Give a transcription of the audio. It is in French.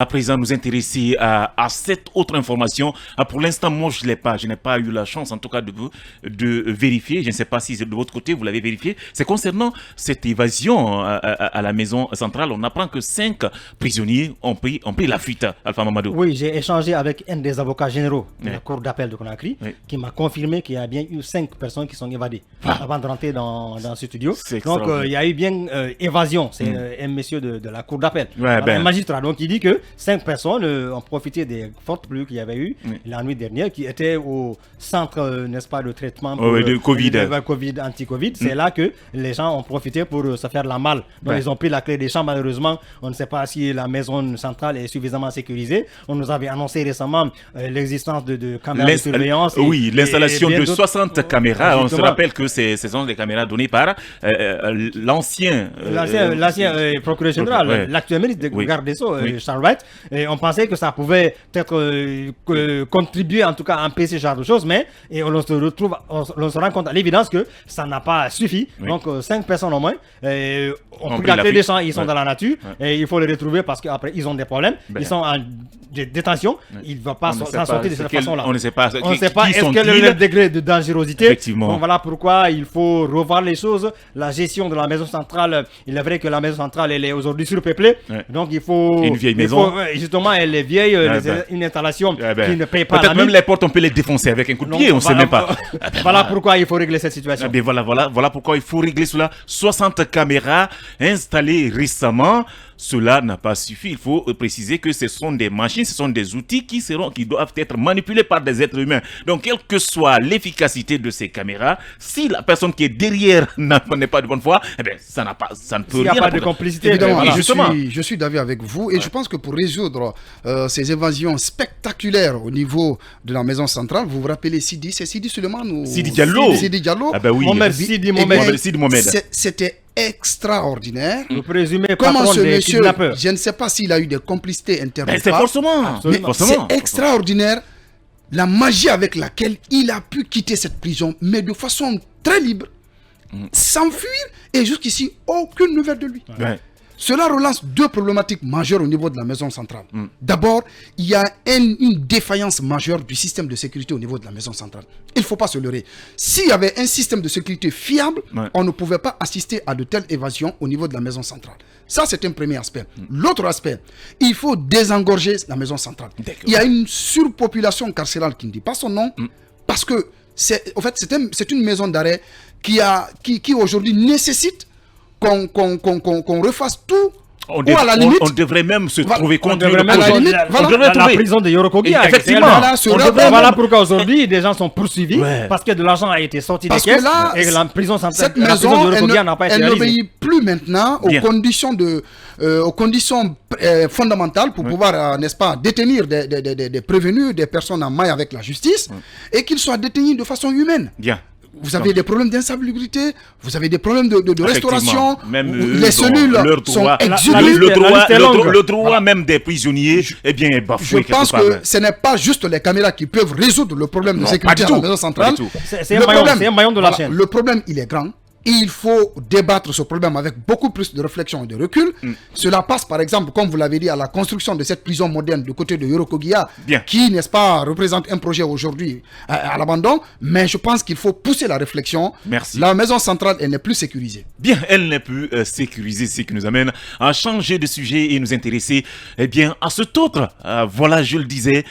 À présent, nous intéresser à cette autre information. Pour l'instant, moi, je n'ai pas eu la chance, en tout cas, de vérifier. Je ne sais pas si de votre côté, vous l'avez vérifié. C'est concernant cette évasion à la maison centrale. On apprend que 5 prisonniers ont pris la fuite, Alpha Mamadou. Oui, j'ai échangé avec un des avocats généraux de la cour d'appel de Conakry, qui m'a confirmé qu'il y a bien eu 5 personnes qui sont évadées avant de rentrer dans ce studio. Donc, il y a eu bien évasion. C'est un monsieur de la cour d'appel, un magistrat. Donc, il dit que 5 personnes ont profité des fortes pluies qu'il y avait eu la nuit dernière, qui étaient au centre, n'est-ce pas, de traitement pour de Covid. Anti-Covid. C'est là que les gens ont profité pour se faire la malle. Donc, ils ont pris la clé des chambres. Malheureusement, on ne sait pas si la maison centrale est suffisamment sécurisée. On nous avait annoncé récemment l'existence de caméras de surveillance. Oui, l'installation de 60 caméras. On se rappelle que ce sont des caméras données par l'ancien procureur général, l'actuel ministre de garde des Sceaux, Charles Wright. Et on pensait que ça pouvait peut-être contribuer, en tout cas, à empêcher ce genre de choses, mais on se rend compte à l'évidence que ça n'a pas suffi. Donc, 5 personnes au moins ont pris la clé des champs, ils sont dans la nature, et il faut les retrouver parce qu'après, ils ont des problèmes. Ils sont en détention, ils ne vont pas s'en sortir de cette façon-là. On ne sait pas est-ce quel est le degré de dangerosité. Effectivement. Donc, voilà pourquoi il faut revoir les choses. La gestion de la maison centrale, il est vrai que la maison centrale, elle est aujourd'hui surpeuplée. Donc, il faut... Une vieille maison. Justement, elle est vieille, une installation qui ne paye pas. Peut-être même les portes, on peut les défoncer avec un coup de pied, on ne sait même pas. Voilà pourquoi il faut régler cette situation. Voilà pourquoi il faut régler cela. 60 caméras installées récemment. Cela n'a pas suffi. Il faut préciser que ce sont des machines, ce sont des outils qui doivent être manipulés par des êtres humains. Donc, quelle que soit l'efficacité de ces caméras, si la personne qui est derrière n'est pas de bonne foi, ça ne peut rien. Il n'y a pas de complicité. Évidemment, je suis d'avis avec vous et je pense que pour résoudre ces évasions spectaculaires au niveau de la maison centrale, vous vous rappelez Sidi, c'est Sidi Suleiman ou Sidi Diallo. Sidi Diallo. Ah ben oui. Sidi Mohamed. C'était extraordinaire. Le présumé Comment patron ce des monsieur, kidnappeurs. je ne sais pas s'il a eu des complicités internes. C'est forcément. C'est extraordinaire la magie avec laquelle il a pu quitter cette prison, mais de façon très libre, s'enfuir, et jusqu'ici, aucune nouvelle de lui. Cela relance 2 problématiques majeures au niveau de la maison centrale. D'abord, il y a une défaillance majeure du système de sécurité au niveau de la maison centrale. Il ne faut pas se leurrer. S'il y avait un système de sécurité fiable, on ne pouvait pas assister à de telles évasions au niveau de la maison centrale. Ça, c'est un premier aspect. L'autre aspect, il faut désengorger la maison centrale. Il y a une surpopulation carcérale qui ne dit pas son nom, parce que c'est une maison d'arrêt qui aujourd'hui nécessite qu'on refasse tout. On devrait même se trouver contre la prison de Yorokogia. Effectivement. Voilà pourquoi aujourd'hui des gens sont poursuivis parce que de l'argent a été sorti des caisses et la prison centrale, cette maison, de Yorokogia n'a pas été réalisée. Elle n'obéit plus maintenant aux conditions fondamentales pour pouvoir, n'est-ce pas, détenir des prévenus, des personnes en maille avec la justice et qu'ils soient détenus de façon humaine. Vous avez des problèmes d'insalubrité, vous avez des problèmes de restauration, même les cellules sont exiguës. Le droit même des prisonniers est bafoué. Je pense que ce n'est pas juste les caméras qui peuvent résoudre le problème de sécurité à la maison centrale. C'est un maillon de la chaîne. Le problème, il est grand. Il faut débattre ce problème avec beaucoup plus de réflexion et de recul. Cela passe, par exemple, comme vous l'avez dit, à la construction de cette prison moderne du côté de Yorokogia, qui, n'est-ce pas, représente un projet aujourd'hui à l'abandon. Mais je pense qu'il faut pousser la réflexion. Merci. La maison centrale, elle n'est plus sécurisée. Bien, elle n'est plus sécurisée, ce qui nous amène à changer de sujet et nous intéresser à cet autre. Voilà, je le disais,